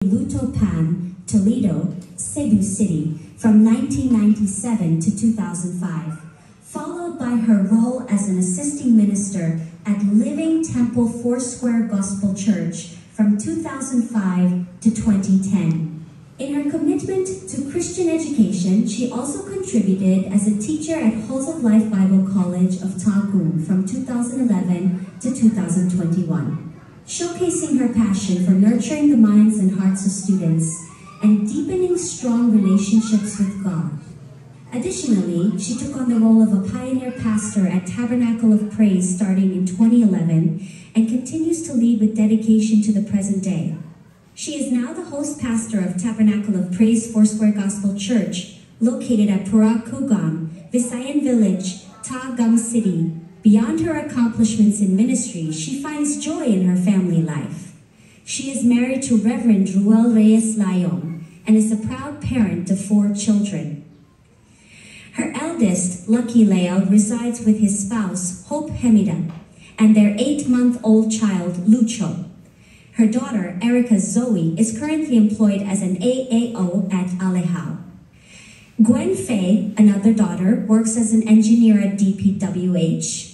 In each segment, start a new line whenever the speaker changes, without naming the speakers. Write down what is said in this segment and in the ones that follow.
Lutopan, Toledo, Cebu City from 1997 to 2005, followed by her role as an assisting minister at Living Temple Foursquare Gospel Church from 2005 to 2010. In her commitment to Christian education, she also contributed as a teacher at Halls of Life Bible College of Tagum from 2011 to 2021, showcasing her passion for nurturing the minds and hearts of students and deepening strong relationships with God. Additionally, she took on the role of a pioneer pastor at Tabernacle of Praise starting in 2011 and continues to lead with dedication to the present day. She is now the host pastor of Tabernacle of Praise Foursquare Gospel Church, located at Purakugam, Visayan Village, Tagum City. Beyond her accomplishments in ministry, she finds joy in her family life. She is married to Reverend Ruel Reyes Layong and is a proud parent of 4 children. Her eldest, Lucky Leo, resides with his spouse, Hope Hemida, and their 8-month-old child, Lucho. Her daughter, Erica Zoe, is currently employed as an AAO at Alejao. Gwen Faye, another daughter, works as an engineer at DPWH.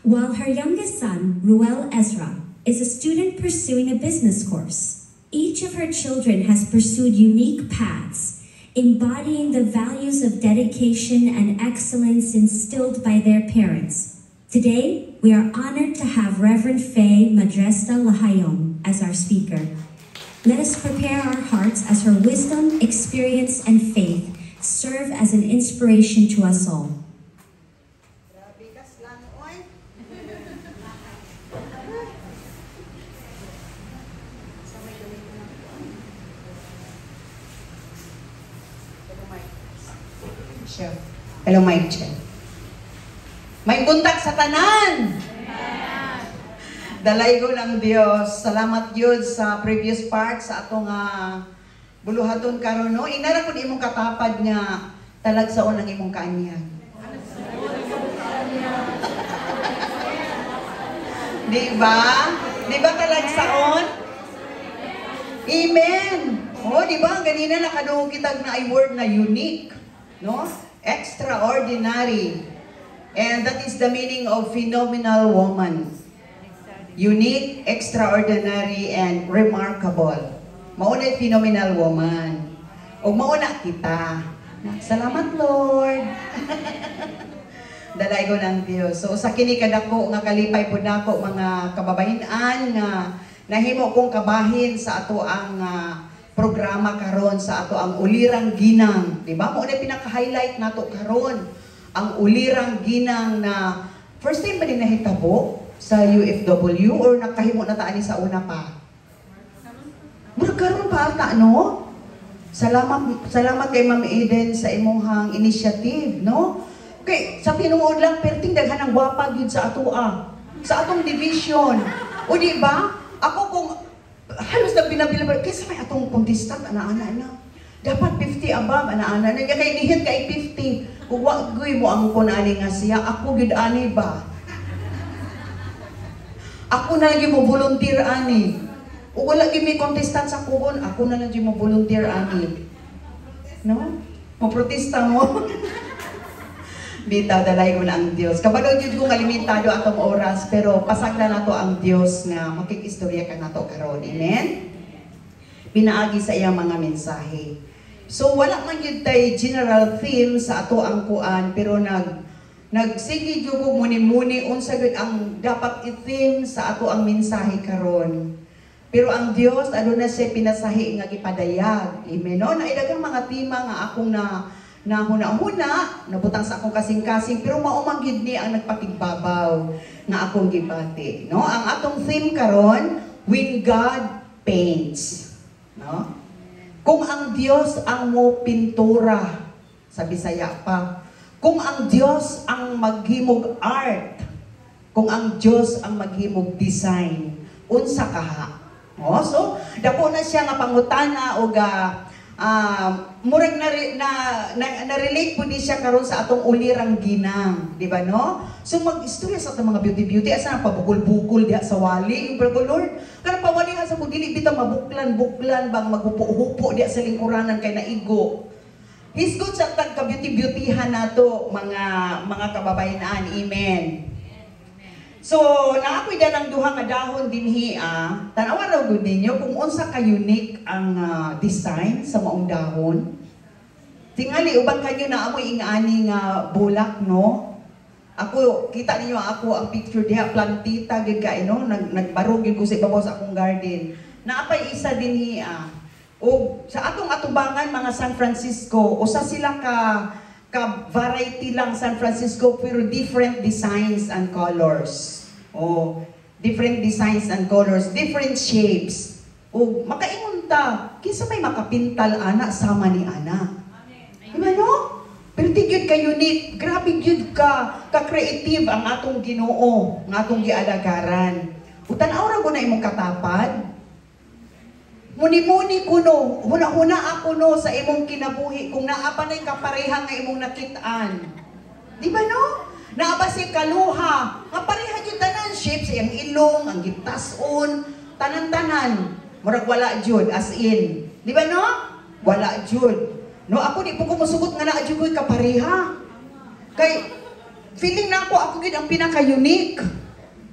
While her youngest son, Ruel Ezra, is a student pursuing a business course. Each of her children has pursued unique paths, embodying the values of dedication and excellence instilled by their parents. Today, we are honored to have Reverend Faye Madresta Lahayong as our speaker. Let us prepare our hearts as her wisdom, experience, and faith serve as an inspiration to us all.
Hello, Mike Chen. May buntag sa tanan! Dalaygo ng Dios. Salamat yun sa previous part sa atong buluhaton karon, no? Inara ko imong katapad nga talagsaon ang imong kaanyag. Di ba? Di ba talagsaon? Amen! O, di ba? Ganina nakadungog kitag na ay word na unique. No? Extraordinary. And that is the meaning of phenomenal woman. Unique, extraordinary, and remarkable. Mauna phenomenal woman. O mauna kita. Salamat, Lord. Dalaygo ng Diyos. So sa kini kadako nga kalipay pud nako mga kababayan nga nahimo kong kabahin sa ato ang programa karon sa ato ang ulirang ginang, di ba? Mo na pinaka-highlight nato karon ang ulirang ginang na first time ba din nahitabo sa UFW or nakahimo na taani sa una pa? Murag karon pa ata, no? Salamat kay Ma'am Eden sa imong initiative, no? Okay, sa tinuod lang perting daghan ang gwapa gyud sa atoa. Sa atong division. O di ba? Ako kung halos na binabilab kasi may atong contestant ana-ana. Dapat 50 above ana-ana. Nga kay dihit kay 50. Kung wagoy mo ang kunani nga siya, ako gid ani ba? Ako na lagi mo volunteer ani. O wala gid may contestant sa kugon, ako na lagi mo volunteer ani. No? Mo protesta mo. Bitaw dalay ko na ang Dios. Kabalo jud ko nga limitado atong oras, pero pasagda nato ang Dios nga makikistorya ka nato karon. Amen. Pinaagi sa iyang mga mensahe. So wala man gyud tay general theme sa ato ang kuan, pero nagsige jud ko muni-muni unsa gyud ang dapat i-theme sa ato ang mensahe karon. Pero ang Dios aduna siya pinasahi nga gipadayag. Amen. No, naidagang mga tema nga akong na huna-huna, nabutang sa akong kasing-kasing, pero maumang gyud ni ang nagpatigbabaw nga akong gibati. No? Ang atong theme karon, when God paints. No? Kung ang Dios ang mo pintura, sa Bisaya pa, kung ang Dios ang maghimog art, kung ang Dios ang maghimog design, unsa kaha? No? So, dako na siya nga pangutana o murag na-relate po di siya karon sa atong ulirang ginang, di ba no? So mag-istorya sa atong mga beauty-beauty, asa na pabukol-bukol diha sa wali, yung Lord, kanang pawali sa ko dili bitaw mabuklan-buklan bang maghupo-hupo diya sa lingkuranan kay naigo. Hisgot sa tagka-beauty-beautyhan nato mga kababayan. Amen. So, naakoy dalang duha nga dahon dinhi tanawa raw gud ninyo kung unsa ka unique ang design sa maong dahon. Tingali uban kanyo na amoy ingani nga bulak, no? Ako, kita niyo ako ang picture diha, plantita gid ka, no? Nagbarog gid ko sa ibabaw sa akong garden. Naapay isa dinhi o sa atong atubangan mga San Francisco, usa sila ka variety lang San Francisco pero different designs and colors. Oh, different designs and colors, different shapes. O makaingon ta, kinsa may makapintal ana sama ni ana. Diba no? Pero di gyud ka unique, grabe gyud ka creative ang atong Ginoo, ang atong gialagaran. Utan-aw ra ko na imong katapad. Muni-muni kuno, huna-huna ako no sa imong kinabuhi kung naa pa nay kapareha nga imong nakit-an. Di ba no? Naa ba si kaluha? Nga pareha gyud tanan shapes iyang ilong, ang gitas-on, tanan-tanan. Murag wala jud as in. Di ba no? Wala jud. No, ako di po ko musugot nga naa jud ko'y kapareha. Kay feeling na ako gyud ang pinaka-unique.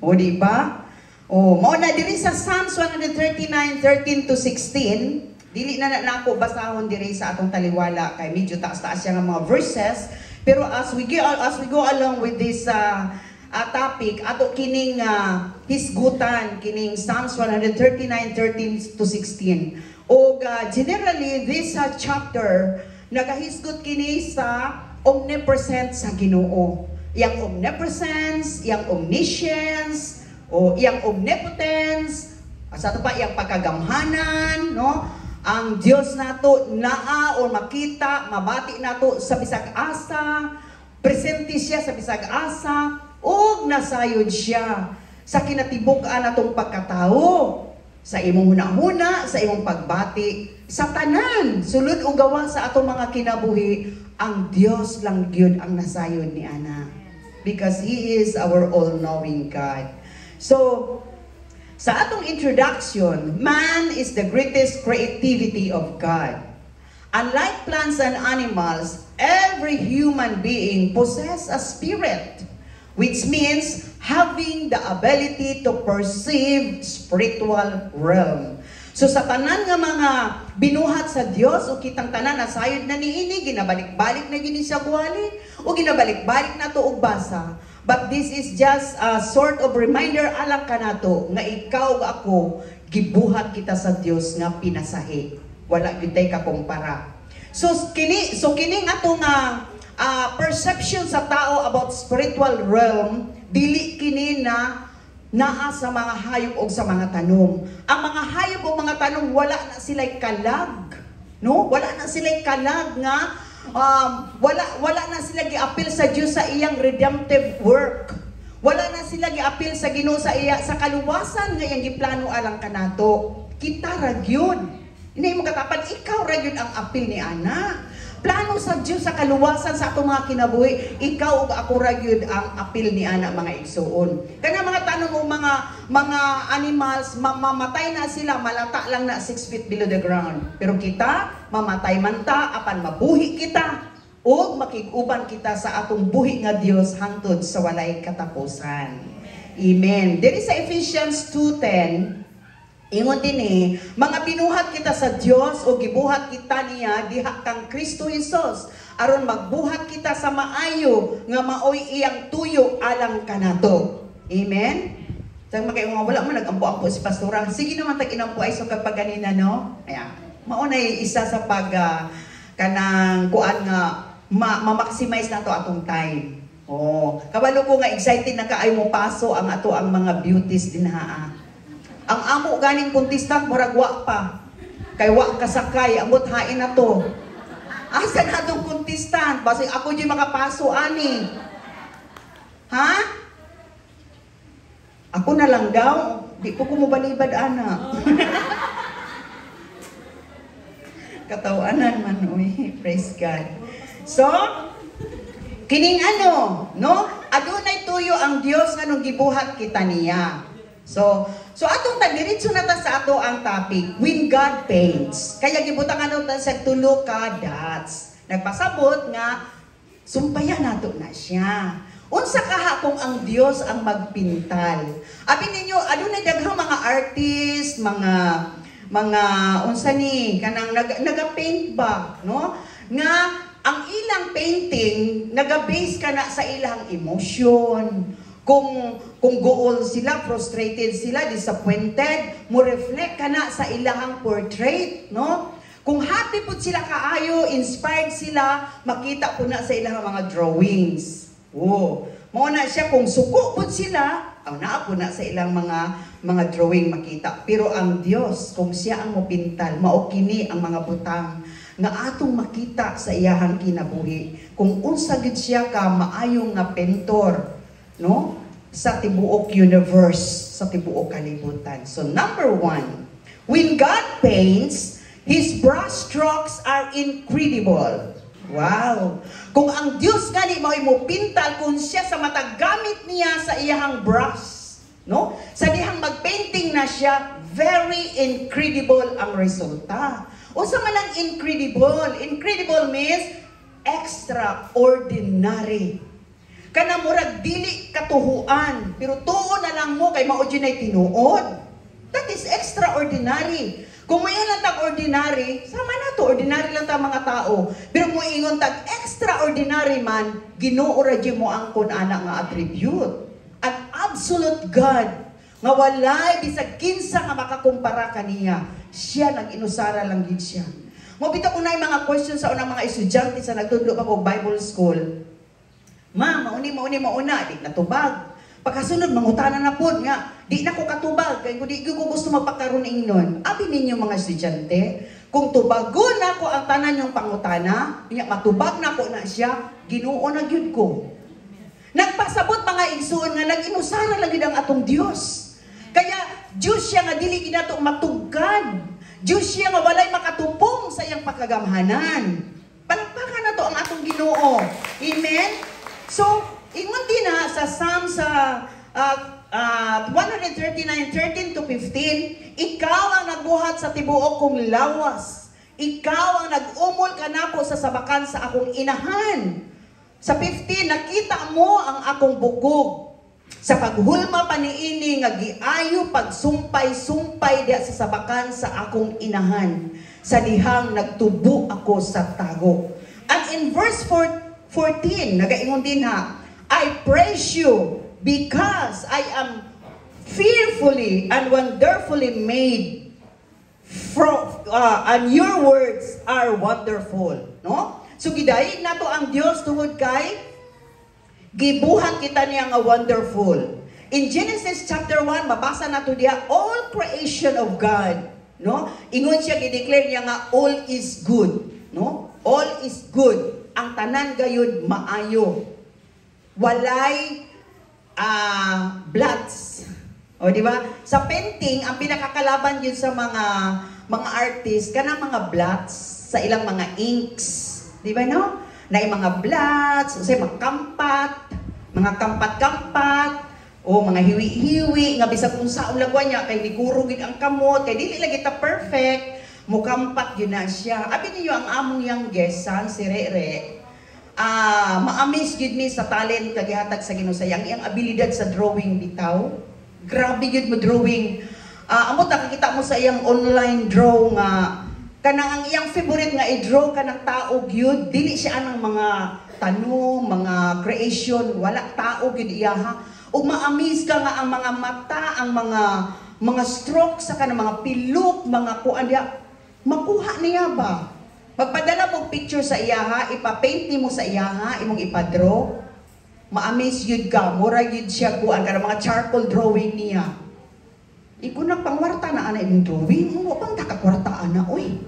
O di ba? Oh, mao na diri sa Psalms 139:13 to 16, dili na ako basahon diri sa atong taliwala kay medyo taas-taas siya nga mga verses, pero as we go along with this topic, ato kining hisgutan kining Psalms 139:13 to 16. O generally this chapter nagahisgot kini sa omnipresence sa Ginoo. Yang omnipresence, yang omniscience, o iyang omnipotence, sa ito pa iyang pagkagamhanan, no? Ang Dios nato naa o makita, mabati nato sa bisag asa, presente siya sa bisag asa, ug nasayod siya sa kinatibuk-an natong pagkatao, sa imong hunahuna, sa imong pagbati, sa tanan, sulod o gawa sa atong mga kinabuhi, ang Dios lang gyud ang nasayod ni ana. Because He is our all-knowing God. So, sa atong introduction, man is the greatest creativity of God. Unlike plants and animals, every human being possesses a spirit, which means having the ability to perceive spiritual realm. So sa tanan nga mga binuhat sa Dios o kitang tanan nasayod na niini, ginabalik-balik na gini sa buhali, o ginabalik-balik na to og basa. But this is just a sort of reminder alang kanato nga ikaw ug ako gibuhat kita sa Dios nga pinasahi. Wala gyud tay kakumpara. So kini atong perception sa tao about spiritual realm dili kini na naa sa mga hayop o sa mga tanom. Ang mga hayop o mga tanom wala na sila'y kalag, no? Wala na sila'y kalag nga wala na sila gi-appeal sa Dios sa iyang redemptive work. Wala na sila gi-appeal sa Ginoo sa kaluwasan nga iyang giplano alang kanato. Kita ra gyud. Hindi mo katapan ikaw ra gyud ang appeal ni ana. Plano sa Dios sa kaluwasan sa atong mga kinabuhi, ikaw ug ako ra gyud ang appeal ni ana mga igsuon. Kana mga tanom o mga animals mamamatay na sila, malata lang na 6 feet below the ground. Pero kita mamatay man ta apan mabuhi kita ug makig-uban kita sa atong buhi nga Dios hangtod sa walay katapusan. Amen. Diri sa Ephesians 2:10 ingon din mga binuhat kita sa Dios o gibuhat kita niya diha kang Kristo Jesus aron magbuhat kita sa maayo nga maoy iyang tuyo alang kanato. Amen. Sang makayong wala man nagampo-ampo si pastora. Sige naman tag inampo ay so kapag ganina no. Ayan. Mao nay isa sa pag kanang kuan nga ma-maximize nato atong time. Oh, kabalo ko nga excited na kaayo mo paso ang ato ang mga beauties dinha. Ang amo ganing contestant murag wa pa. Kay wa kasakay amot hain na to. Asa na tong contestant? Basi ako di makapaso ani. Ha? Ako na lang daw. Di ko kumubalibad ana. Katawanan man uy. Praise God. So, kining ano, no? Adunay tuyo ang Dios nga nung gibuhat kita niya. So So atong tagdiritso na ta sa ato ang topic, when God paints. Kaya gibutangan nato sa tulo ka dots. Nagpasabot nga sumpayan nato na siya. Unsa kaha kung ang Dios ang magpintal? Abi ninyo, adunay daghang mga artist, mga unsa ni kanang naga-paint ba, no? Nga ang ilang painting naga-base kana sa ilang emotion. Kung gool sila, frustrated sila, disappointed, mo reflect kana sa ilang portrait, no? Kung happy pud sila kaayo, inspired sila, makita po na sa ilang mga drawings. Oh, mao na siya kung suko pud sila, naa po na sa ilang mga drawing makita. Pero ang Dios, kung siya ang mopintal, mao kini ang mga butang nga atong makita sa iyahang kinabuhi. Kung unsa gid siya ka maayong nga pentor, no? Sa tibuok universe, sa tibuok kalibutan. So number 1, when God paints, His brush strokes are incredible. Wow! Kung ang Diyos gani mao mo pintal kung siya sa matagamit niya sa iyahang brush, no? Sa dihang magpainting na siya, very incredible ang resulta. Unsa man ang incredible? Incredible means extraordinary. Kana murag dili katuhuan, pero tuo na lang mo kay mao gyud ay tinuod. That is extraordinary. Kung may lang tag ordinary, sama na to, ordinary lang ta mga tao. Pero mo ingon tag extraordinary man, Ginoo ra gyud mo ang kun ana nga attribute. An absolute God nga walay bisag kinsa nga makakumpara kaniya. Siya nag-inusara lang gid siya. Mo bitaw unay mga questions sa unang mga estudyante sa nagtudlo pa ko Bible school. Ma, mauna, di natubag. Pagkasunod, mangutanan na po nga, di na ko katubag, kaya di ko gusto magpakaroon nun. Abi ninyo mga estudyante, kung tubagon na ko ang tanan yung pangutana, matubag na ko na siya, Ginoo na gyud ko. Nagpasabot mga igsuon nga, nag-inusara lang yun ang atong Diyos. Kaya, Diyos siya nga dili ginato matugkan. Diyos siya nga walay makatupong sa iyang pagkagamhanan. Palakpakan na to ang atong Ginoo. Amen? So, ingon din na sa Psalm sa 139:13-15, ikaw ang nagbuhat sa tibuok kong lawas. Ikaw ang nag-umol kanako sa sabakan sa akong inahan. Sa 15, nakita mo ang akong bukog. Sa paghulma paniini nga giayo pagsumpay-sumpay diya sa sabakan sa akong inahan. Sa dihang nagtubo ako sa tago. At in verse 14, nagaingon din ha, I praise you because I am fearfully and wonderfully made. And your words are wonderful. No? So gidayeg nato ang Dios tungod kay gibuhat kita niya nga wonderful. In Genesis chapter 1, mabasa nato diha all creation of God. No? Ingon siya gideclare niya nga all is good. No? All is good. Ang tanan gayud maayo. Walay blots. O di ba? Sa painting, ang pinakakalaban yun sa mga artist kana mga blots sa ilang mga inks. Di ba no? Na mga blots, say mga kampat, o mga hiwi-hiwi nga bisag kung saon lagwan niya kay ligurugid ang kamot, kay dili lagi ta perfect. Mukampat yun na siya. Abi niyo ang among yang guest son, si Rere, ma-amaze yun ni sa talent kagihatag sa Ginoo sa iyang abilidad sa drawing bitaw. Grabe yun mo drawing. Amot nakakita mo sa iyang online draw nga, kanang ang iyang favorite nga i-draw ka ng tao yun, dili siya anang mga tanong, mga creation, wala tao yun iyaha. O ma-amaze ka nga ang mga mata, ang mga strokes sa kanang mga pilok, mga kuan diya. Makuha niya ba? Pagpadala mo picture sa iyaha, ipapaint ni mo sa iyaha, imong ipadraw, ma-amaze yun ka, mura yun siya kuan, ka mga charcoal drawing niya. Iko na pangwarta na ana imong drawing, mo pang takakwarta ana, oy.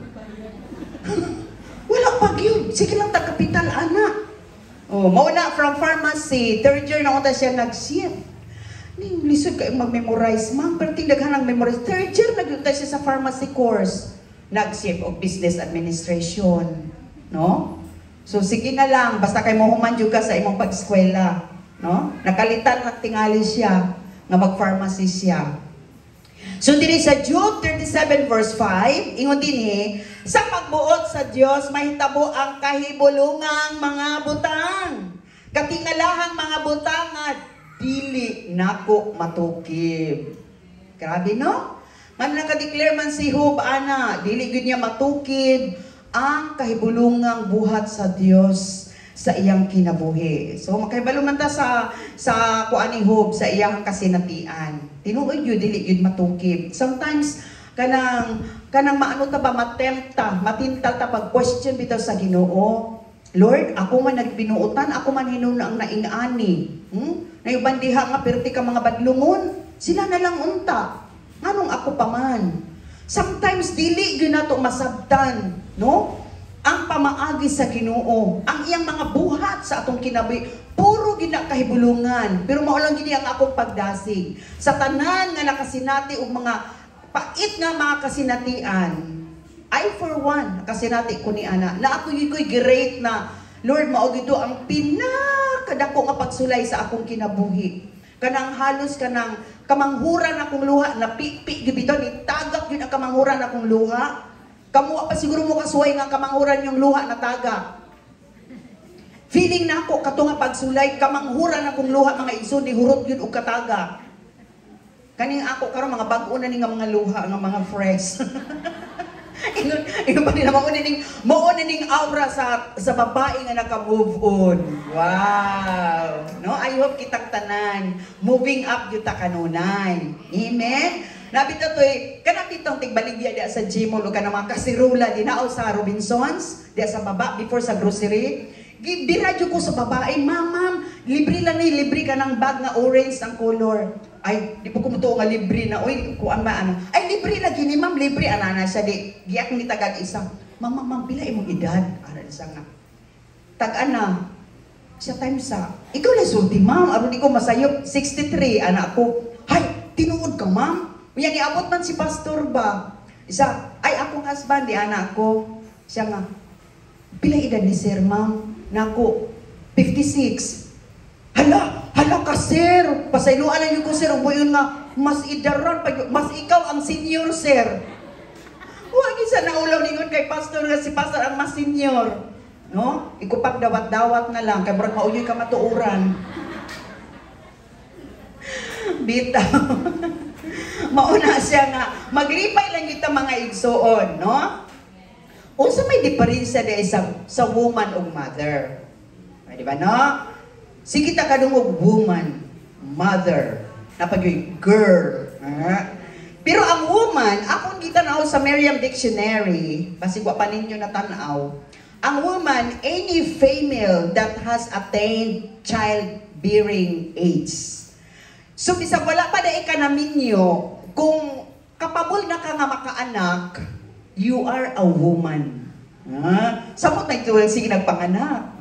Wala pag yun, sige lang takapital ana. Oh, mauna from pharmacy, third year na unta siya nag-shift. Lisod kayo mag-memorize, ma'am, pero tindaghang memorize. Third year nag-unta siya sa pharmacy course. Nag-shift of business administration, no? So sige na lang, basta kay mo human jud ka sa imong pag-eskwela, no? Nakalitan na tingali siya nga mag-pharmacy siya. So diri sa Job 37 verse 5, ingon dinhi, sa pagbuot sa Dios mahitabo ang kahibulungang mga butang. Katingalahang mga butang nga dili nako matukib. Grabe no? Man naka-declare man si Job ana, dili gud niya matukib ang kahibulungang buhat sa Dios sa iyang kinabuhi. So makahibalo man ta sa kuan ni Job sa iyang kasinatian. Tinuod yun, dili yun matukib. Sometimes, kanang maano ta ba, matintal ta pag-question bitaw sa Ginoo. Lord, ako man nagbinuutan, ako man hinuna ang naingani. Nayubandiha nga, perti ka mga badlungon. Sila na lang unta. Anong ako pa man? Sometimes, dili yun nato masabtan, no? Ang pamaagi sa Ginoo, ang iyang mga buhat sa atong kinabuhi, puro ginakahibulungan. Pero maulang gini ang akong pagdasig. Sa tanan nga nakasinati og mga pait nga mga kasinatian, I for one, nakasinati ko ni ana, na ako ko'y great na, Lord, mao gito ang pinakadako nga pagsulay sa akong kinabuhi. Kanang halos kanang kamanghuran akong luha, na pipi gibito ni tagak yun ang kamanghuran akong luha. Kamuha pa siguro mo kasuway nga kamanghuran yung luha na taga. Feeling na ako, kato nga pagsulay, kamanghuran akong luha, mga igsoon, ni hurot yun o kataga. Kaning ako, karon mga bago na ni nga mga luha, nga mga fresh. Ingon pa nila, mauna ning aura sa babae nga naka-move on. Wow! No? I hope kitang tanan. Moving up yung takanunay. Amen? Nabito to kanapitong tigbaligya diya sa Gmall o ka na mga kasirula dinao sa Robinsons, diya sa baba, before sa grocery. Biradyo ko sa babae, ma'am, libre lang libre ka ng bag na orange ang color. Ay, di po kumutuo nga libre na, oy, kuan ba ano? Ay, libre na gini, ma'am, libre, anana siya, di, giyak ni tagad isa. Ma'am, pila imong edad? Aral siya nga. Tag-ana, siya time sa, ikaw na sulti, ma'am, aron di ko masayop, 63, anak ko. Hay, tinuod ka, ma'am? Yan, iabot man si pastor ba? Isa, ay, akong husband, di anak ko. Siya nga, pila edad ni sir, ma'am? Nako, 56. Hala ka, sir. Pasayloan lang yung ko, sir. Ubuyon nga, mas idaran, mas ikaw ang senior, sir. Huwag isa na ulaw ningon kay pastor nga si pastor ang mas senior. No? Ikupag dawat-dawat na lang, kay murag mauyoy ka matuuran. Bitaw. Mauna siya nga, maglipay lang kita mga igsoon, no? Unsa may diferensya di sa woman o mother? Ay, di ba, no? Sige ta kadungog woman, mother, napagyoy girl. Pero ang woman, akong gitanaw sa Merriam Dictionary, basigwa pa ninyo natanaw, ang woman, any female that has attained childbearing age. So, bisag wala pa na ikanaminyo, kung kapabol na ka nga makaanak, you are a woman. Samot na ito sige nagpanganak.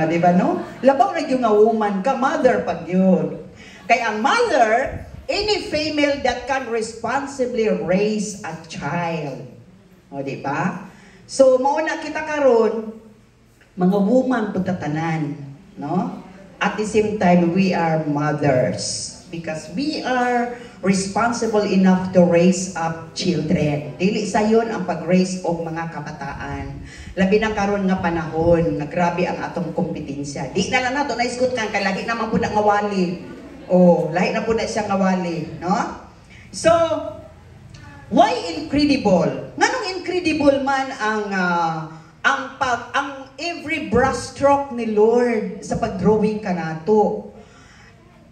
Di ba no? Labaw na yung nga woman ka, mother pag yun. Kaya ang mother, any female that can responsibly raise a child. O, di ba? So, mauna kita karon mga woman pagtatanan. No? At the same time, we are mothers. Because we are responsible enough to raise up children. Dili sayon ang pag-raise og mga kabataan. Labi na karon nga panahon, nagrabe ang atong kompetensya. Di na lang nato na-iskot kan kay lagi naman pud nga wali. Oh, lahi na pud na siya nga wali, no? So, why incredible? Nganong incredible man ang every brushstroke ni Lord sa pagdrawing kanato?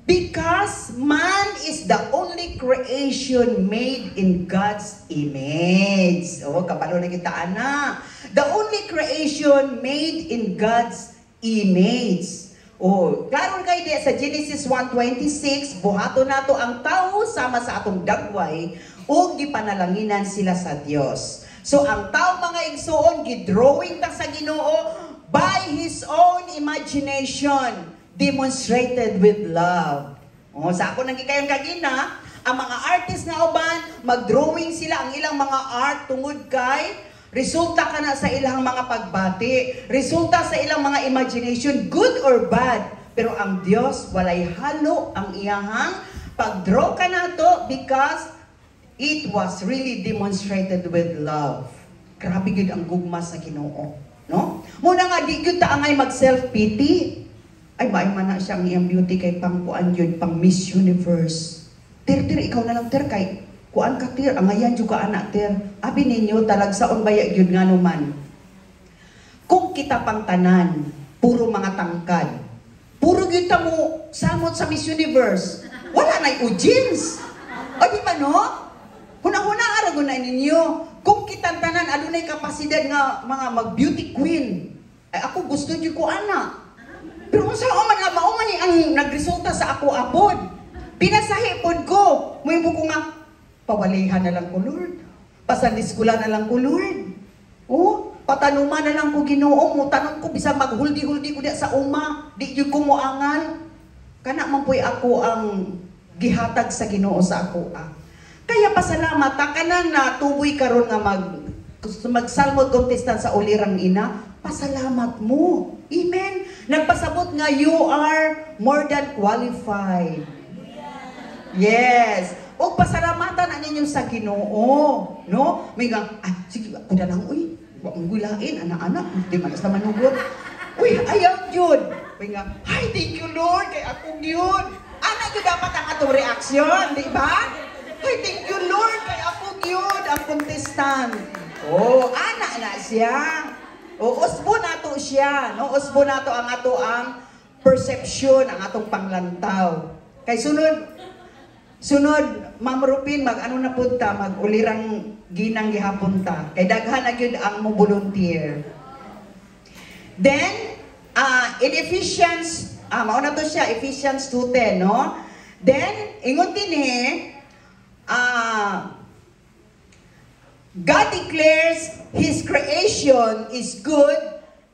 Because man is the only creation made in God's image. Oh, kapalo na kita, ana. The only creation made in God's image. Oh, klaro kayo diya sa Genesis 1:26, buhato nato ang tao sama sa atong dagway ug gipanalanginan sila sa Dios. So ang tao mga igsoon gidrawing ta sa Ginoo by his own imagination. Demonstrated with love. O, sa ako nang ikayon kagina, ang mga artist na uban, mag-drawing sila ang ilang mga art tungod kay, resulta ka na sa ilang mga pagbati, resulta sa ilang mga imagination, good or bad. Pero ang Diyos, walay halo ang iyahang pag-draw ka na to because it was really demonstrated with love. Grabe gid ang gugma sa Ginoo, no? Muna nga di gyud ta angay mag self-pity. Ay maay man na siyang iyang beauty kay pang kuan yun, pang Miss Universe. Tir ikaw na lang kay kuan ka tir, angayan jud ka anak tir. Abi ninyo talagsaon baya gyud nga naman. Kung kita pang tanan, puro mga tangkad. Puro gyud ta mo samot sa Miss Universe. Wala na audience. O di ba no? Huna-huna araw na ninyo. Kung kita tanan adunay kapasidad nga mga mag-beauty queen. Ay ako gusto jud ko ana. Pero kung saan man ni ang nagresulta sa ako apod. Pinasahi pod ko. Muibo ko nga, pawalihan na lang ko Lord. Pasandiskulan na lang ko Lord. Oh, patanuman na lang ko Ginoo mo. Tanong ko bisang maghuldi-huldi ko diya sa uma. Di yun ko moangal. Kana man po'y ako ang gihatag sa Ginoo sa ako. Kaya pasalamat, kanan na tuboy karon nga magsalmod contestant sa ulirang ina, pasalamat mo. Amen. Nagpasabot nga you are more than qualified. Yes. O pasalamatan na ninyo sa Ginoo, no? May nga, sige, ako na lang, uy, huwag mong gulain, anak-anak, di man sa manugod. Uy, ayaw yun. May nga, ay, thank you Lord, kay akong yun. Anak yun dapat ang atong reaksyon, di ba? Ay, thank you Lord, kay akong yun, ang contestant. Oh, anak na siya. O, usbo na to siya, no? Usbo na to ang ato ang perception, ang atong panglantaw. Kay sunod, Ma'am Rupin, mag-ano na punta, mag-ulirang ginang gihapon ta. Kay daghan na yun ang mo volunteer. Then, in Ephesians, mauna to siya, Ephesians 2:10, no? Then, ingon din God declares His creation is good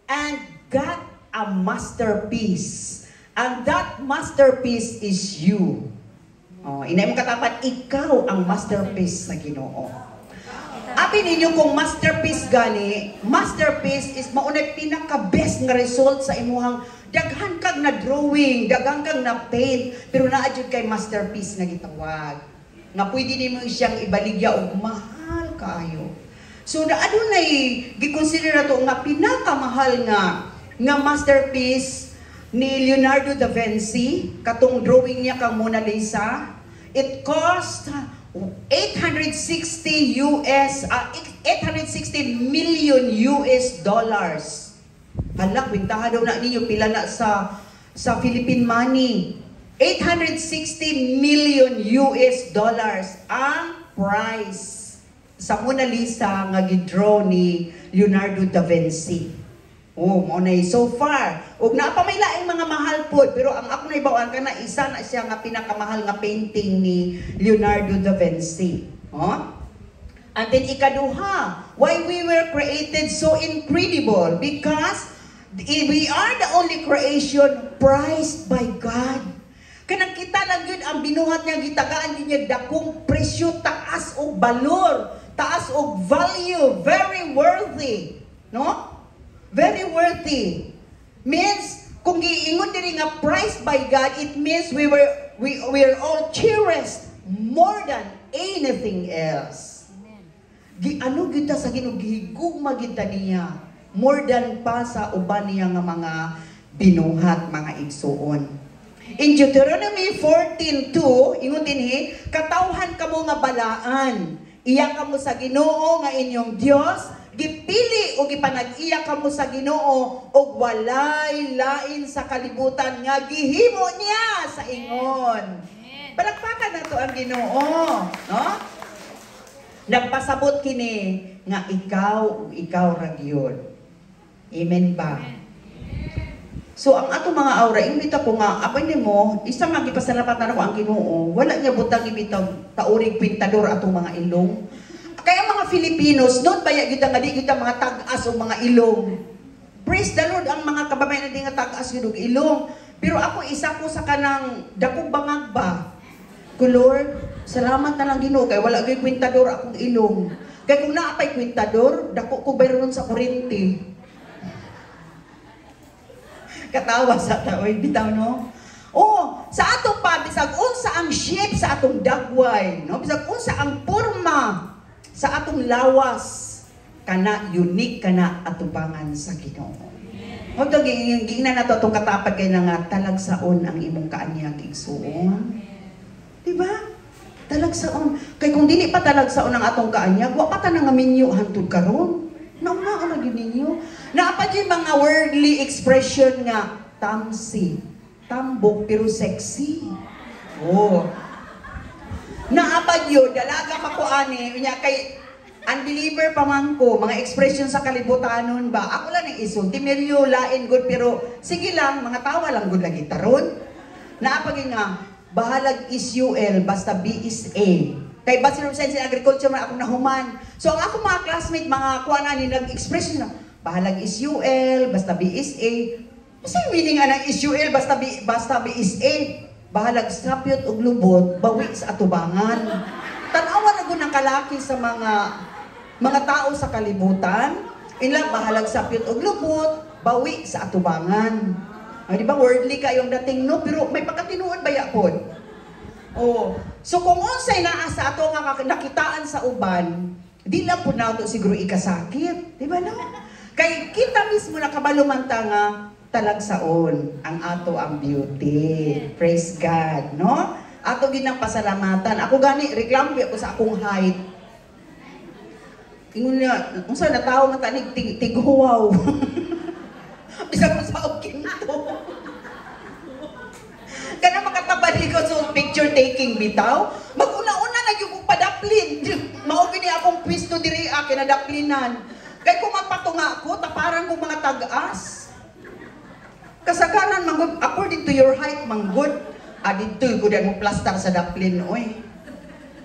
and got a masterpiece. And that masterpiece is you. Oh, inay mo katapat, ikaw ang masterpiece sa Ginoo. Abi ninyo kung masterpiece gani, masterpiece is maunay pinaka-best nga result sa imuhang daghan kag na drawing, daghan kag na paint, pero naadjud kay masterpiece nga gitawag. Nga pwede nimo siyang ibaligya og mahal kayo. So adunay gikonsider nato nga pinakamahal nga masterpiece ni Leonardo da Vinci, katong drawing niya kang Mona Lisa. It cost 860 million US dollars. Hala, kwintahan daw na ninyo pila na sa Philippine money. 860 million US dollars ang price sa Mona Lisa nga gidraw ni Leonardo da Vinci. Oh, mo na so far. Ug naa pa may laing mga mahal pod, pero ang ako naibawan kana isa na siya nga pinakamahal nga painting ni Leonardo da Vinci. Oh? And then ikaduha, why we were created so incredible? Because we are the only creation prized by God. Kanang kita lang yun ang binuhat niya, gitagaan din niya dakong presyo, taas o balor, taas o value, very worthy. No? Very worthy. Means, kung giingon diri nga prized by God, it means we were all cherished more than anything else. Ano kita sa Ginoo, gihigugma kita niya more than pa sa uban niya nga mga binuhat, mga igsuon. In Deuteronomy 14:2, ingon dinhi, katawhan kamo nga balaan, iya kamo sa Ginoo nga inyong Dios, gipili o gipanag-iya kamo sa Ginoo og walay lain sa kalibutan nga gihimo niya sa ingon. Palakpakan nato ang Ginoo, no? Nagpasabot kini nga ikaw ra gyud. Amen ba? So ang ato mga aura, imbita ko nga, apay nimo, isa nga gipasalamatan ako ang Ginoo, wala niya butang ibitaw taurig pintador ato mga ilong. Kaya mga Filipinos, noon baya kita nga di kita mga tag-as o mga ilong. Praise the Lord, ang mga kababayan na di nga tag-as yung ilong. Pero ako isa ko sa kanang dakong bangag ba? Ko Lord, salamat na lang Ginoo kay wala gyud kwintador akong ilong. Kay kung naapay kwintador, dako ko bayron sa kuryente. Katawa sa taoy bitaw no. Oh, sa ato pa bisag unsa ang shape sa atong dagway, no? Bisag unsa ang porma sa atong lawas, kana unique kana atubangan sa Ginoo. Huwag daw gingnan nato itong katapad kay na nga talagsaon ang imong kaanyag igsuon. Diba? Talagsaon. Kay kung dili pa talagsaon ang atong kaanyag, wa pa ta nga minyo hantod karon. Nauna gyud ninyo. Naapa gyud mga worldly expression nga tamsi, tambok pero sexy. Oh. Naapa gyud dalaga pa ko ani unya kay unbeliever pa man ko, mga expression sa kalibutanon ba? Ako lang ang isulti, meryo, lain, good, pero sige lang, mga tawa lang, good lagi taron. Naapagin nga, bahalag is UL, basta B is A. Kay Bachelor of Science in Agriculture man akong nahuman. So ang ako mga classmate, mga kuha ni nag-expression na, bahalag is UL, basta B is A. Kasi meaning nga ng is UL, basta B is A. Bahalag sapyot o lubot, bawi sa atubangan. Tanawa na ng kalaki sa mga tao sa kalibutan, ilang bahalag sapyot og lubot, bawi sa atubangan. Ay, di ba worldly kayong dating no, pero may pagkatinuod ba yapon? Oh, so kung unsay naa sa ato nga nakitaan sa uban, di lang po na ito siguro ikasakit, di ba no? Kay kita mismo nakabalumanta nga talagsaon ang ato ang beauty. Praise God, no? Ato ginang pasalamatan. Ako gani reklamo ako sa akong height. Ingon niya, kung saan natawa nga tanig tighuwaw. Bisa ko sa okin to. Kana makatabali ko sa picture taking bitaw. Mag-una-una na yung padaplin. Maugin niya akong pwisto diri kinadaplinan. Kaya kung magpatunga ako, taparan ko mga tag-as. Kasagaran, manggod, according to your height, manggod. Dito ko din mo plaster sa daplin, oy.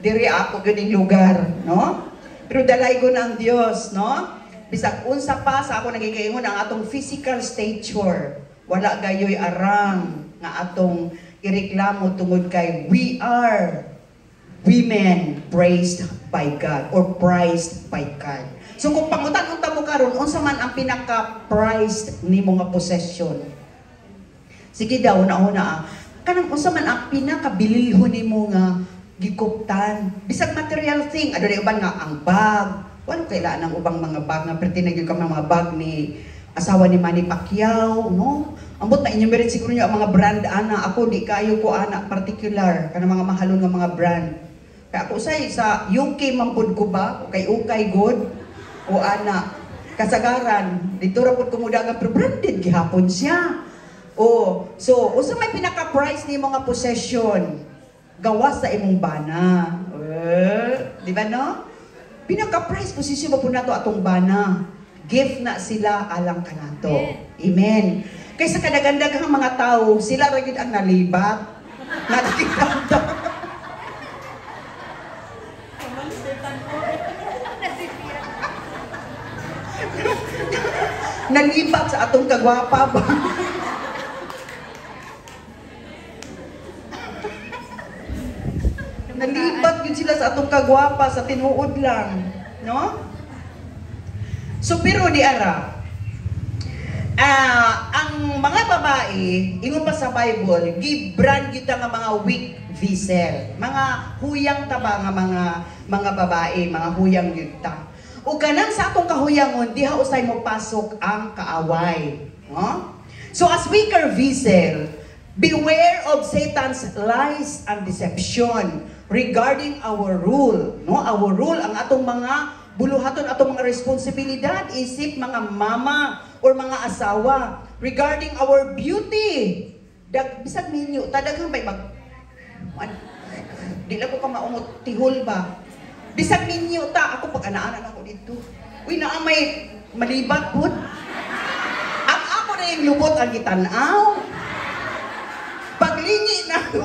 Diri ako ganing lugar, no? Pero dalay ko ng Diyos, no? Bisag unsa pa sa ako nagikaingon ang atong physical stature. Wala gayoy arang nga atong ireklamo tungod kay we are women praised by God or prized by God. So kung pangutan-unta mo karon, unsa man ang pinaka-prized nimo nga possession? Sige daw, una-una kanang unsa man ang pinakabilihon nimo nga gikuptan. Bisag material thing, adunay uban nga ang bag. Wala kailangan ng ubang mga bag nga pertinag yung mga bag ni asawa ni Manny Pacquiao, no? Ambot na inyong meron siguro nyo ang mga brand ana. Ako di kayo ko ana particular kanang mga mahalon nga mga brand. Kaya ako sa UK mampud ko ba? Kay ukay good o ana. Kasagaran, dito ra pud kumudagan pero branded gihapon siya. Oh, so usa may pinaka-price ni mga possession gawas sa imong bana. Di ba no? Pinaka-price posisyon mo po nato atong bana. Gift na sila alang kanato. Amen. Kaysa kadagandagang mga tao, sila ra gyud ang nalibat. Nadikita. Nalibat sa atong kagwapa ba? Nalibat yun sila sa atong kagwapa, sa tinuod lang. No? So, pero di ara, ang mga babae, ingon pa sa Bible, gibran kita nga mga weak vessel. Mga huyang taba nga mga babae, mga huyang yugta. O kanang sa atong kahuyangon, diha usay mo pasok ang kaaway. No? So, as weaker vessel, beware of Satan's lies and deception regarding our rule. No? Our rule, ang atong mga buluhaton, atong mga responsibilidad, isip mga mama or mga asawa regarding our beauty. Bisag ninyo, tadaghang bay di lang ko ka maumot tihol ba? Bisag ninyo ako pag anaanan ako dito. Uy, naamay malibat pud. Ang ako na yung lubot ang gitanaw. Paglingi na ako.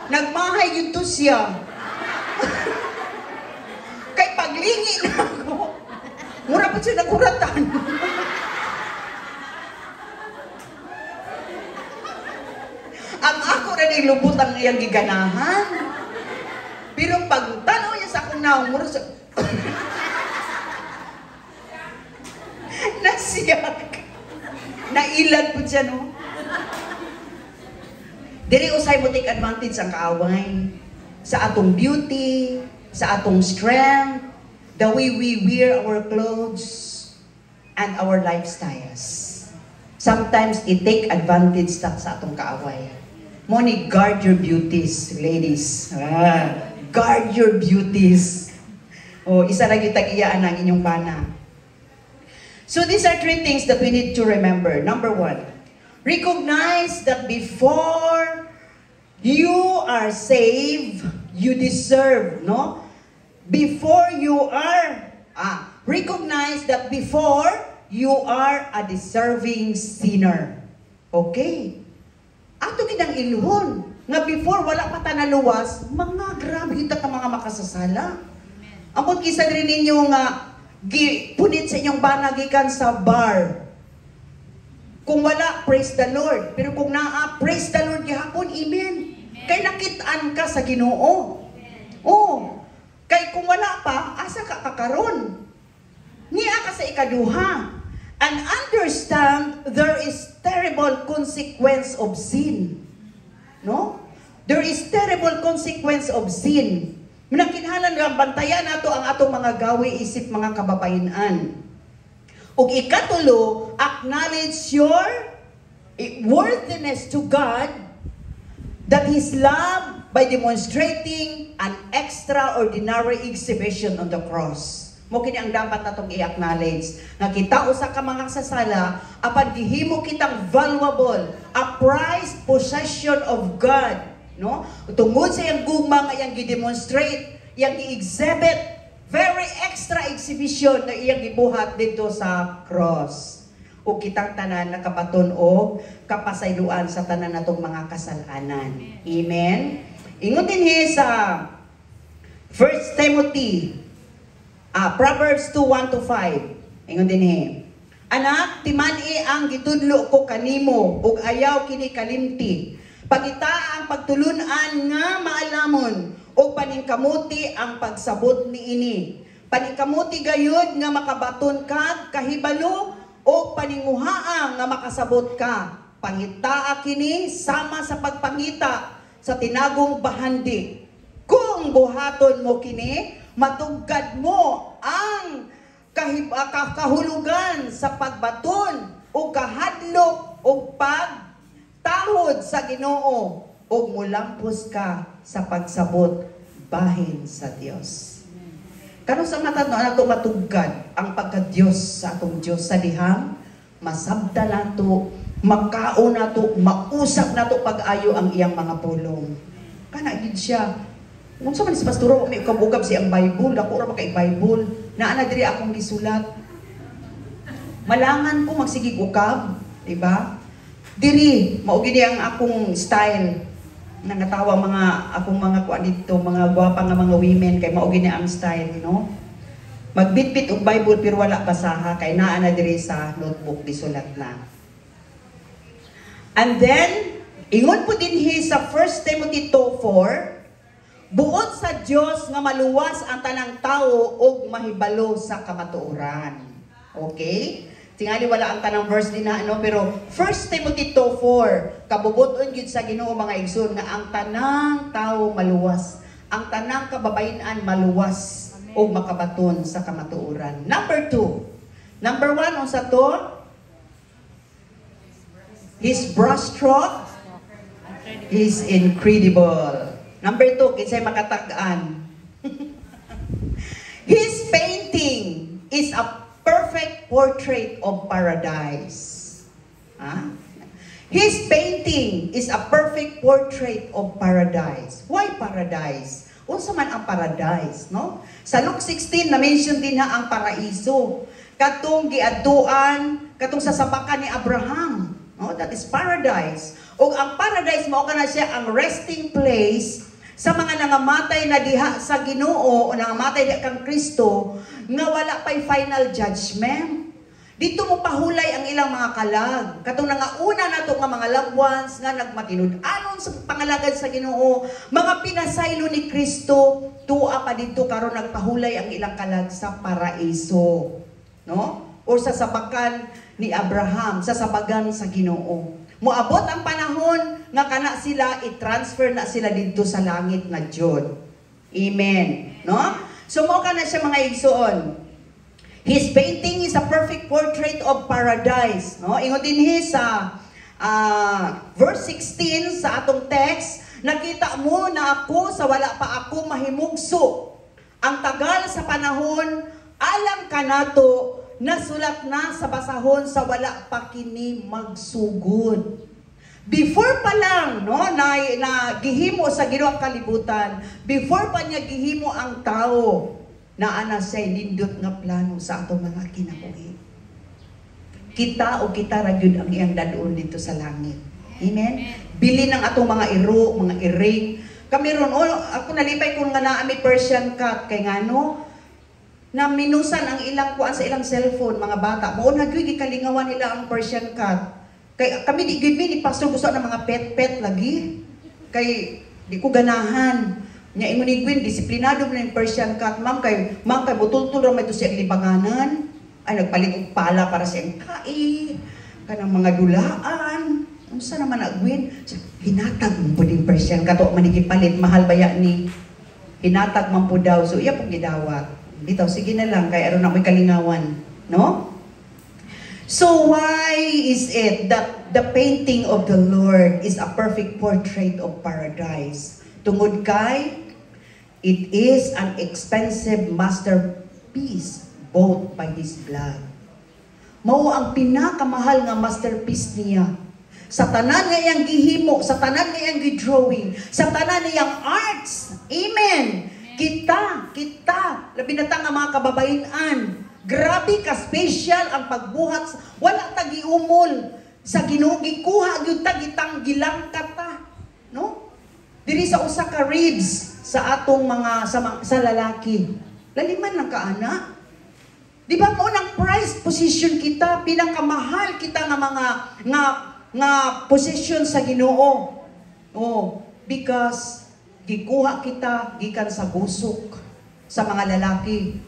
Nagmahay yun to siya. Kay paglingi na ako. Mura pa siya nagkuratan. Ang ako na yung lubot ang iyang giganahan. Pero pag tanaw niya sa akong naong, mura sa... Nasiyak. Nailan po siya, no? Dili usay mo take advantage ang kaaway sa atong beauty, sa atong strength, the way we wear our clothes, and our lifestyles. Sometimes it take advantage sa atong kaaway. Moni, guard your beauties, ladies. Guard your beauties. Isa lang yung tag-iyaan ng inyong bana. So these are three things that we need to remember. Number one, recognize that before you are saved, you deserve, no? Before you are, recognize that before you are a deserving sinner. Okay? Ato ginang iluhon, nga before wala pa ta naluwas, mga grabe kita ka mga makasasala. Ambot kisa rin ninyo nga, punit sa inyong bana gikan sa bar. Kung wala, praise the Lord. Pero kung naa, praise the Lord gihapon, amen. Kay nakitaan ka sa Ginoo. Kay kung wala pa, asa ka kakaron? Niya ka sa ikaduha. And understand, there is terrible consequence of sin. No? There is terrible consequence of sin. Minakinhalan nga, bantayan nato ang atong mga gawi isip mga kababayan. Ug ikatulo, acknowledge your worthiness to God, that His love by demonstrating an extraordinary exhibition on the cross. Mo kini ang dapat natong i-acknowledge nga kita usa ka mga sasala apan gihimo kitang valuable, a prized possession of God, no? Tungod sa iyang gugma nga iyang gi-demonstrate, iyang gi-exhibit, very extra exhibition na iyang gibuhat dito sa cross. O kitang tanan nakabaton og kapasayloan sa tanan natong mga kasalanan. Amen. Ingon dinhi sa 1 Timothy Proverbs 2:1-5. Ingon dinhi. Anak, timani ang gitudlo ko kanimo ug ayaw kini kalimti. Pagita ang pagtulunan nga maalamon ug paningkamuti ang pagsabot niini. Paningkamuti gayud nga makabaton ka kahibalo ug paninguhaa nga makasabot ka. Pangitaa kini sama sa pagpangita sa tinagong bahandi. Kung buhaton mo kini, matugad mo ang kahulugan sa pagbaton o kahadlok o pagtahod sa Ginoo o mulampos ka sa pagsabot bahin sa Dios. Kanong sa mata no ato matugad ang pagka-Dios sa atong Dios sa dihang masabda nato, makaon nato, mausap nato pag-ayo ang iyang mga pulong. Kana gid siya. Unsa man si pastoro may ukab-ukab siyang Bible, ako ra kay Bible. Naa diri akong gisulat. Malangan ko magsigig ukab, di ba? Diri mao gid ang akong style. Nangatawa mga akong mga kuan dito, mga gwapa nga mga women kay mao gid ang style, no? Magbitbit og Bible pero wala basaha kay naa na diri sa notebook gisulat na. And then ingon po dinhi sa 1 Timothy 2:4, buot sa Dios nga maluwas ang tanang tawo og mahibalo sa kamatuoran. Okay? Tingali wala ang tanang verse din na, no? Pero 1 Timothy 2:4, kabubuton gyud sa Ginoo mga igsoon nga ang tanang tawo maluwas, ang tanang kababayen-an maluwas o makabaton sa kamatuoran. Number 2. Number 1 unsa to? His brushstroke is incredible. Number 2, kinsay makatag-an. His painting is a perfect portrait of paradise. His painting is a perfect portrait of paradise. Why paradise? Unsa man ang paradise, no? Sa Luke 16 na mention din na ang paraiso. Katong giadtuan, katong sa sabakan ni Abraham, no? That is paradise. O ang paradise mao kana siya ang resting place sa mga nangamatay na diha sa Ginoo o nangamatay diha kang Kristo nga wala pay final judgment. Dito mo pahulay ang ilang mga kalag. Katong nangauna nato nga mga loved ones nga nagmatinud-anon sa pangalagad sa Ginoo, mga pinasaylo ni Kristo, tuwa pa dito karon nagpahulay ang ilang kalag sa paraiso, no? O sa sabakan ni Abraham, sa sabagan sa Ginoo. Moabot ang panahon nga kana sila i-transfer na sila dito sa langit na Jud. Amen. No? So mo kana siya mga igsoon. His painting is a perfect portrait of paradise. No? Ingon dinhi sa verse 16 sa atong text, nakita mo na ako sa wala pa ako mahimugso. Ang tagal sa panahon, alam ka nato, nasulat na sa basahon sa wala pa kini magsugod. Before pa lang, no, na gihimo sa Ginoo ang kalibutan, before pa niya gihimo ang tao, naana siya nindot nga plano sa atong mga kinabuhi. Kita o kita ra gyud ang iyang dadoon dito sa langit. Amen. Bili ng atong mga iro, mga iring. Kami ron, ako nalipay kung nga naami Persian cat kay ngano na minusan ang ilang kuan sa ilang cellphone mga bata. Mo na gyud gikalingawan nila ang Persian cat. Kay kami di gyud ni pastor gusto ng mga pet lagi. Kay di ko ganahan. Nya ingon ni Gwen disiplinado man ang Persian cat, ma'am kay butultul ra may to siya libanganan. Ay nagpalit og pala para sa iyang kai. Kanang mga dulaan. Unsa naman na Gwen? Hinatag mo po din Persian cat o manigipalit mahal baya ni. Hinatag man po daw. So iya pong gidawat. Bitaw, sige na lang, kaya aron na may kalingawan. No? So why is it that the painting of the Lord is a perfect portrait of paradise? Tungod kay, it is an expensive masterpiece bought by His blood. Mao ang pinakamahal nga masterpiece niya. Sa tanan nga iyang gihimo, sa tanan nga iyang gidrawing, sa tanan iyang arts. Amen! Kita, labi na nga mga kababainan, grabe ka special ang pagbuhat, wala tagiumol, sa Ginoo gikuha gyud tagitang gilangkat ta, no? Diri sa usa ka ribs sa atong mga sa lalaki. Laliman lang kaana. Di ba mo nang price position kita, pinakamahal kita nga mga nga position sa Ginoo. Oh, because gikuha kita gikan sa gusok sa mga lalaki.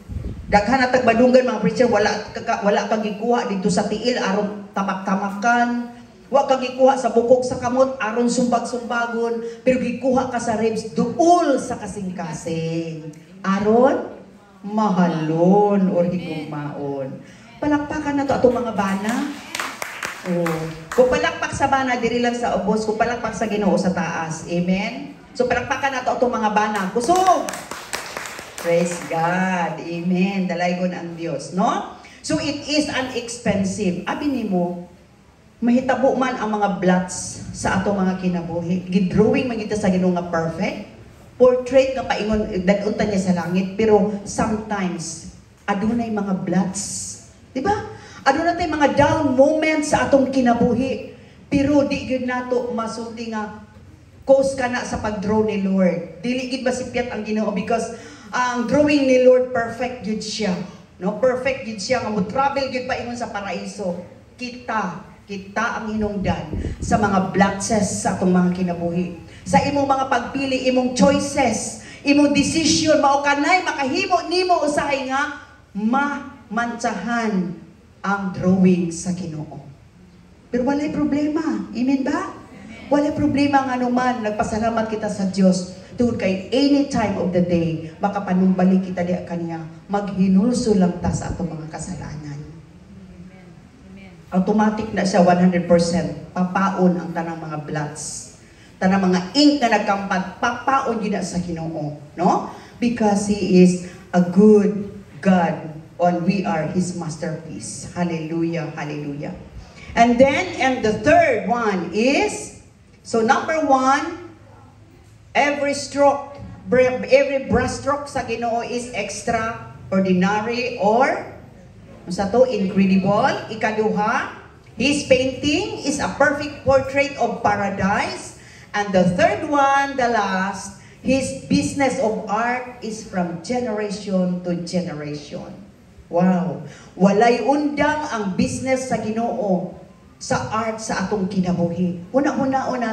Daghan na tagbadunggan mga preacher, wala kang gikuha dito sa tiil aron tamak-tamakan. Wa kang gikuha sa bukog sa kamot aron sumbag-sumbagon, pero gikuha ka sa ribs duol sa kasing-kasing aron mahalon or higumaon. Palakpakan na to atong mga bana. Oh, kung palakpak sa bana diri lang sa ubos, kung palakpak sa Ginoo sa taas. Amen. So palakpakan na to atong mga bana. Kusog. Praise God. Amen. Dalaygon ang Dios, no? So it is an expensive. Abi nimo, mahitabo man ang mga blots sa atong mga kinabuhi. Gidrawing man kita sa Ginoo nga perfect. Portrait nga paingon dadunta niya sa langit, pero sometimes adunay mga blots. Di ba? Adunay tay mga down moments sa atong kinabuhi. Pero di gyud nato masulti nga cause ka na sa pag-draw ni Lord. Dili gid masipyat ang Ginoo because ang drawing ni Lord perfect gid siya. No, perfect gid siya nga mo travel gid paingon sa paraiso. Kita ang hinungdan sa mga blotches sa atong mga kinabuhi. Sa imong mga pagpili, imong choices, imong decision, mao kanay makahimo nimo usahay nga mamantsahan ang drawing sa Ginoo. Pero walay problema. Amen ba? Walay problema nga anuman, nagpasalamat kita sa Dios. Tungod kay any time of the day, makapanumbalik kita diha kaniya, maghinulso lang ta sa atong mga kasalanan. Automatic na siya 100%. Papaon ang tanang mga blots. Tanang mga ink na nagkampat, papaon yun na sa Ginoo. No? Because He is a good God and we are His masterpiece. Hallelujah, hallelujah. And the third one is, so number one, every brush stroke sa Ginoo is extraordinary or sa to incredible. Ikaduha, His painting is a perfect portrait of paradise. And the third one, the last, His business of art is from generation to generation. Wow! Walay undang ang business sa Ginoo sa art sa atong kinabuhi. Una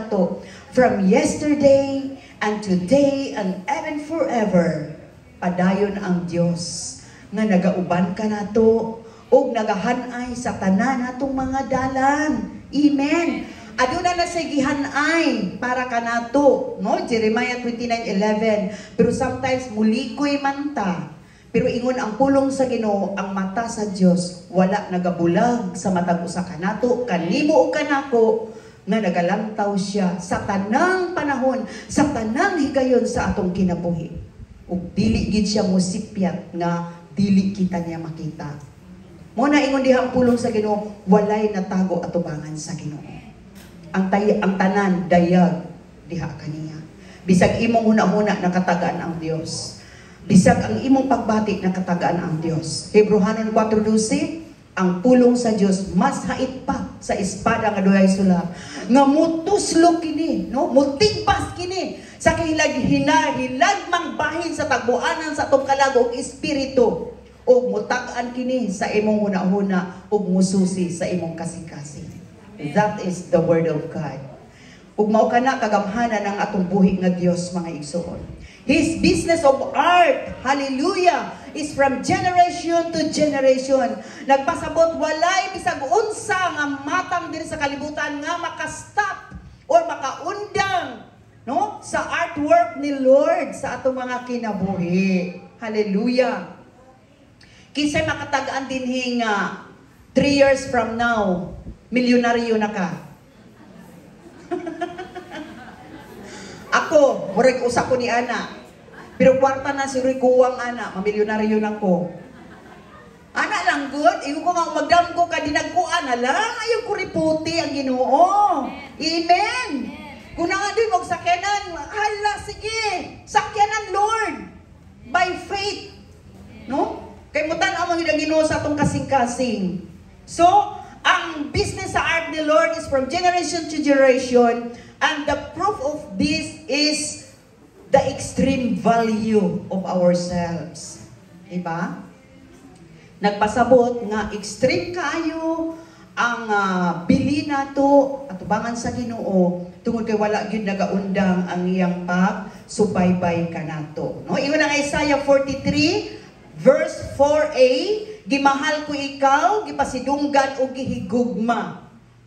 to, from yesterday and today and even forever, padayon ang Dios nga nagauban ka nato og nagahanay sa tanan natong mga dalan. Amen. Aduna na sa gihanay para kanato, no? Jeremiah 29:11. Pero sometimes mulikoy man ta. Pero ingon ang pulong sa Ginoo, ang mata sa Dios wala nagabulag sa matag usa kanato, kanimo o kanako nga nagalantaw siya sa tanang panahon, sa tanang higayon sa atong kinabuhi. Ug dili gid siya musipyat nga dili kita niya makita. Mo na ingon diha ang pulong sa Ginoo, walay natago atubangan sa Ginoo. Ang tanan dayag diha kaniya. Bisag imong huna-huna nakatagaan ang Dios. Bisag ang imong pagbati nakatagaan ang Dios. Hebrehanon 4:12, ang pulong sa Dios mas hait pa sa espada nga duhay sulab, nga mutuslo kini, no? Mutigbas kini sa hilag mang bahin sa tagbuanan sa atong kalag ug espiritu, ug mutag-an kini sa imong huna-huna ug mususi sa imong kasing-kasing. That is the word of God. Ug mao kana kagamhanan ng atong buhi nga Dios, mga igsoon. His business of art, hallelujah, is from generation to generation. Nagpasabot walay bisag unsa nga matang diri sa kalibutan nga makastop or makaundang, no, sa artwork ni Lord sa atong mga kinabuhi. Hallelujah. Kisay makatagaan dinhi nga 3 years from now, milyonaryo na ka. Ako, murag usa ko ni ana. Pero kwarta na si Rikuwang ana, mamilyonaryo na ko. Ana lang good, iyo ko nga magdam ko ka dinagkuan na lang, ayo ko riputi ang Ginoo. Amen. Kung nga din og sakyanan, hala sige, sakyanan Lord by faith. No? Kay mutan ang mga Ginoo sa atong kasing-kasing. So, ang business sa art ni Lord is from generation to generation. And the proof of this is the extreme value of ourselves. Diba? Nagpasabot nga extreme kayo ang bili nato at tubangan sa Ginoo tungod kay wala gyud nagaundang ang iyang pagsubaybay kanato. No? Ingon ang Isaiah 43 verse 4a, gimahal ko ikaw, gipasidunggan o gihigugma.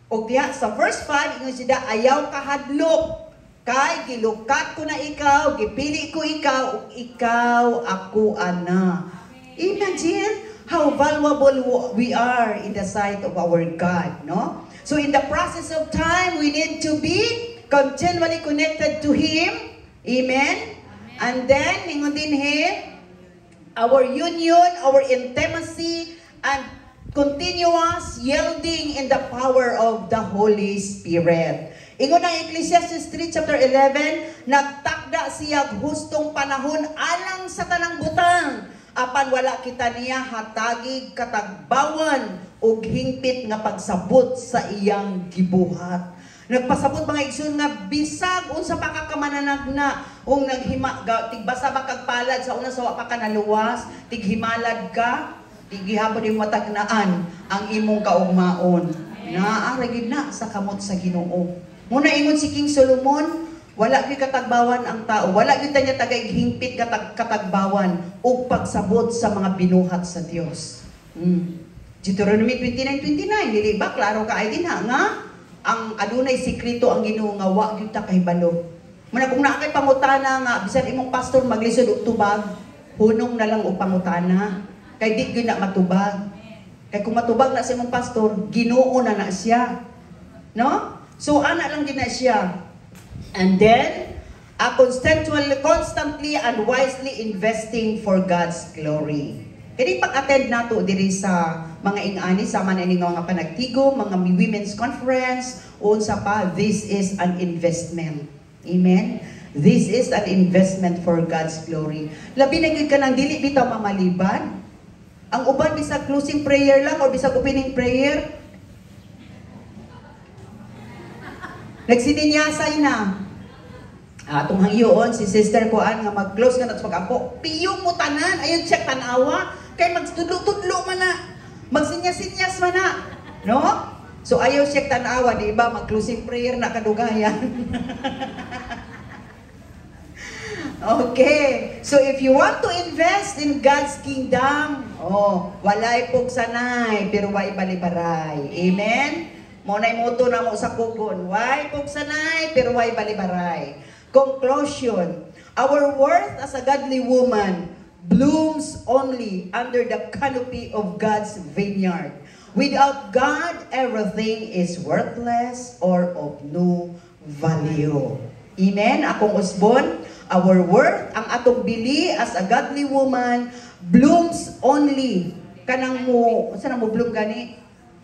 O diha sa verse 5, ingon sila, ayaw kahadlok, kay gilukat ko na ikaw, gipili ko ikaw, ug ikaw ako ana. Imagine how valuable we are in the sight of our God, no? So in the process of time, we need to be continually connected to Him. Amen? And then, ingon din our union, our intimacy, and continuous yielding in the power of the Holy Spirit. Ingon ang Ecclesiastes 3 chapter 11, nagtakda siya hustong panahon alang sa tanang butang, apan wala kita niya hatagig katagbawan ug hingpit nga pagsabot sa iyang gibuhat. Nagpasabot mga igsoon nga bisag unsa pa ka kamananagna ug naghima tigbasa ba kag palad sa una sa wa pa ka naluwas, tighimalad ka, tigihapon imong matagnaan ang imong kaugmaon. Naara gid na sa kamot sa Ginoo. Muna ingon si King Solomon, wala gyud katagbawan ang tao, wala gyud niya tagay hingpit katagbawan ug pagsabot sa mga binuhat sa Dios. Deuteronomy 29:29, dili ba klaro ka ay dinha nga ang adunay sekreto ang Ginoo nga wa gyud ta kahibalo. Muna kung naa kay pangutana nga bisan imong pastor maglisod og tubag, hunong na lang og pangutana. Kay di gyud na matubag. Kay kung matubag na sa imong pastor, Ginoo na siya. No? So ana lang din na siya. And then, constantly and wisely investing for God's glory. Kaya pag-attend nato diri sa mga ingani, sama na ining mga panagtigo, mga women's conference, o sa pa, this is an investment. Amen? This is an investment for God's glory. Labi na gyud ka nang dili bitaw mamaliban. Ang uban bisag closing prayer lang or bisag opening prayer, nagsininyasay na. Atong hangyoon si Sister Kuan nga mag-close ka na sa pag-ampo. Piyong mo tanan, ayun check tanawa, kay magtudlo-tudlo man na. Magsinyas-sinyas man na. No? So ayaw check tanawa, di ba? Mag-closing prayer na kadugayan. Okay. So if you want to invest in God's kingdom, walay pog sanay, pero way balibaray. Amen? Mo na moto na mo sa kugon. Why pugsanay pero why balibaray. Conclusion. Our worth as a godly woman blooms only under the canopy of God's vineyard. Without God, everything is worthless or of no value. Amen? Akong usbon, our worth, ang atong bili as a godly woman, blooms only. Kanang mo, saan mo bloom gani?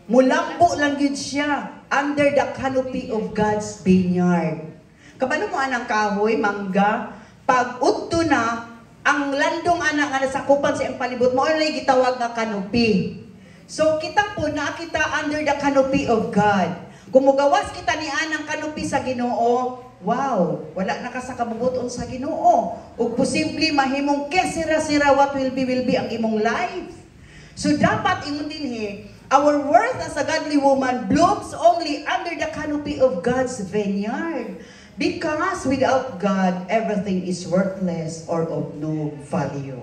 Mulambo lang yun siya under the canopy of God's vineyard. Kabalo mo anang kahoy, mangga, pag udto na, ang landong anak nga nasakupan sa iyang palibot mo, ay gitawag nga canopy. So kita po nakita under the canopy of God. Kung mugawas kita ni anang canopy sa Ginoo, wow, wala na ka sa kabubuton sa Ginoo. Ug posible mahimong kesira-sira what will be ang imong life. So dapat imong dinhi, our worth as a godly woman blooms only under the canopy of God's vineyard. Because without God, everything is worthless or of no value.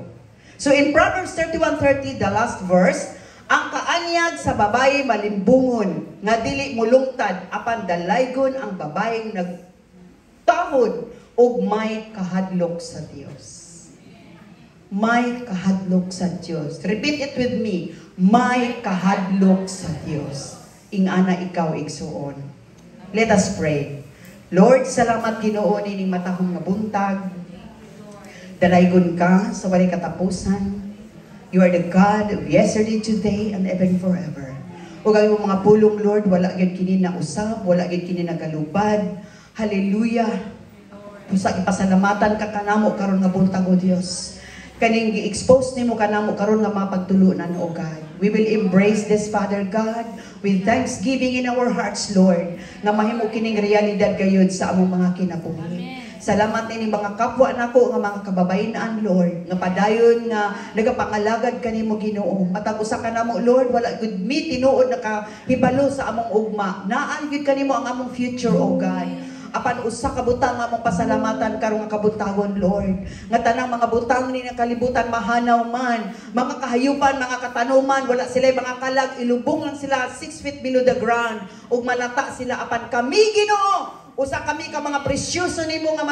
So in Proverbs 31:30, the last verse, ang kaanyag sa babae malimbungon, nga dili mulungtad, apan dalaygon ang babaeng nagtahod ug may kahadlok sa Dios. May kahadlok sa Dios. Repeat it with me. May kahadlok sa Dios. Ingana ikaw igsuon. Let us pray. Lord, salamat Ginoo nining matahong nga buntag. Dalaygon ka sa walay katapusan. You are the God of yesterday, today, and even forever. Ug ang mga pulong, Lord, wala gyud kini na usab, wala gyud kini nagalubad. Hallelujah. Usa gipasalamatan ka kanamo karon nga buntag o Dios. Kaning gi-expose nimo kanamo karon nga mapagtulunan o God. We will embrace this, Father God, with thanksgiving in our hearts, Lord, nga mahimo kining realidad gayud sa among mga kinabuhi. Salamat nini mga kapwa nako nga mga kababayan, Lord, nga padayon nga nagapangalagad kanimo Ginoo. Matag usa ka namo, Lord, wala gud mi tinuod nakahibalo sa among ugma. Naan gud kanimo ang among future, O God. Apan usa ka butang nga mong pasalamatan karong nga kabutagon, Lord. Nga tanang mga butang ni kalibutan mahanaw man, mga kahayupan, mga katanuman, wala sila mga kalag, ilubong lang sila 6 feet below the ground ug malata sila apan kami Ginoo. Usa kami ka mga presyoso nimo nga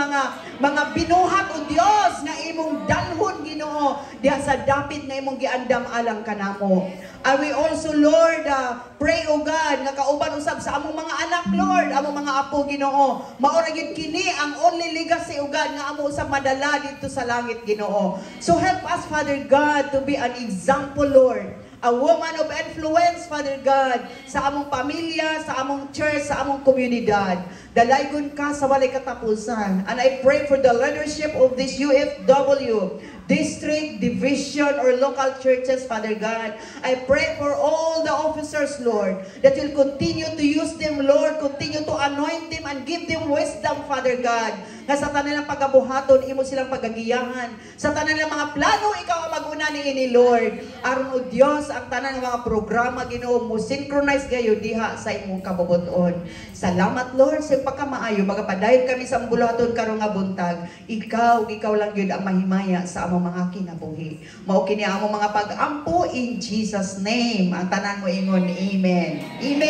mga binuhat o Dios nga imong dalhon Ginoo diha sa dapit nga imong giandam alang kanamo. And we also, Lord, pray, O God, nga kauban usab sa among mga anak, Lord, among mga apo Ginoo. Maura gyud kini ang only legacy, O God, nga amo usab madala dito sa langit Ginoo. So help us, Father God, to be an example, Lord. A woman of influence, Father God, sa among pamilya, sa among church, sa among komunidad. Dalaygon ka sa walay katapusan. And I pray for the leadership of this UFW, district, division, or local churches, Father God. I pray for all the officers, Lord, that you'll continue to use them, Lord, continue to anoint them and give them wisdom, Father God. Nga sa tanan ng pagabuhaton, imo silang pagagiyahan. Sa tanan ng mga plano, ikaw ang mag-una ni Lord. Aron o Diyos, ang tanan ng mga programa, Ginoo mo, synchronize kayo diha sa imong kabubuton. Salamat, Lord, sa pagkamaayo. Magapadayon kami sa ambulaton karong nga buntag. Ikaw lang yun ang mahimaya sa among mga kinabuhi. Mao kini among mga pag-ampo in Jesus' name. Ang tanan mo ingon, Amen. Amen.